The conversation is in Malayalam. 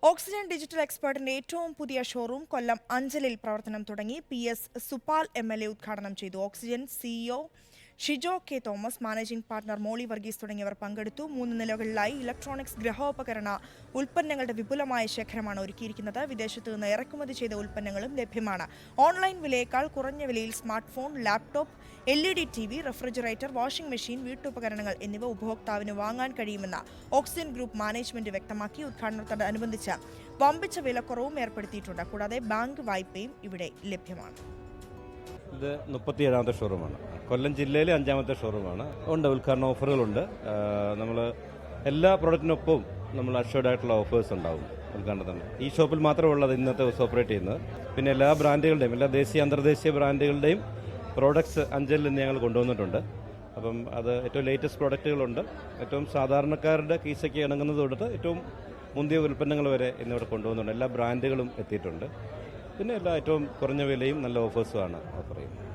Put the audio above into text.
ഓക്സിജൻ ഡിജിറ്റൽ എക്സ്പെർട്ടിന്റെ ഏറ്റവും പുതിയ ഷോറൂം കൊല്ലം അഞ്ചലിൽ പ്രവർത്തനം തുടങ്ങി. PS സുപാൽ MLA ഉദ്ഘാടനം ചെയ്തു. Oxygen CEO Shijo K Thomas, managing partner Molly Varghese തുടങ്ങിയവർ പങ്കെടുത്തു. 3 നിലകളിലായി ഇലക്ട്രോണിക്സ്, ഗൃഹോപകരണ ഉൽപ്പന്നങ്ങളുടെ വിപുലമായ ശേഖരമാണ് ഒരുക്കിയിരിക്കുന്നത്. വിദേശത്തു നിന്ന് ഇറക്കുമതി ചെയ്ത ഉൽപ്പന്നങ്ങളും ലഭ്യമാണ്. ഓൺലൈൻ വിലയേക്കാൾ കുറഞ്ഞ വിലയിൽ smart phone, laptop, LED TV, refrigerator, washing machine, വീട്ടുപകരണങ്ങൾ എന്നിവ ഉപഭോക്താവിന് വാങ്ങാൻ കഴിയുമെന്ന് ഓക്സിജൻ ഗ്രൂപ്പ് മാനേജ്മെന്റ് വ്യക്തമാക്കി. ഉദ്ഘാടനത്തോടനുബന്ധിച്ച് വമ്പിച്ച വിലക്കുറവും ഏർപ്പെടുത്തിയിട്ടുണ്ട്. കൂടാതെ ബാങ്ക് വായ്പയും ഇവിടെ ലഭ്യമാണ്. ഇത് 37ാമത്തെ ഷോറൂമാണ്. കൊല്ലം ജില്ലയിലെ 5ാമത്തെ ഷോറൂമാണ്. ഉണ്ട്, ഉദ്ഘാടന ഓഫറുകളുണ്ട്. നമ്മൾ എല്ലാ പ്രൊഡക്റ്റിനൊപ്പം നമ്മൾ അഷ്വർഡ് ആയിട്ടുള്ള ഓഫേഴ്സ് ഉണ്ടാവും ഉദ്ഘാടനത്തിന്. ഈ ഷോപ്പിൽ മാത്രമുള്ളത് ഇന്നത്തെ ദിവസം ഓപ്പറേറ്റ് ചെയ്യുന്നത്. പിന്നെ എല്ലാ ബ്രാൻഡുകളുടെയും, എല്ലാ ദേശീയ അന്തർദേശീയ ബ്രാൻഡുകളുടെയും പ്രോഡക്ട്സ് അഞ്ചലിൽ നിന്ന് ഞങ്ങൾ കൊണ്ടുവന്നിട്ടുണ്ട്. അപ്പം അത് ഏറ്റവും ലേറ്റസ്റ്റ് പ്രോഡക്റ്റുകളുണ്ട്. ഏറ്റവും സാധാരണക്കാരുടെ കീസയ്ക്ക് ഇണങ്ങുന്നത് തൊട്ട് ഏറ്റവും മുന്തിയ ഉൽപ്പന്നങ്ങൾ വരെ ഇന്നിവിടെ കൊണ്ടുവന്നുണ്ട്. എല്ലാ ബ്രാൻഡുകളും എത്തിയിട്ടുണ്ട്. പിന്നെ ഏറ്റവും കുറഞ്ഞ വിലയും നല്ല ഓഫേഴ്സുമാണ് ഓഫർ ചെയ്യുന്നത്.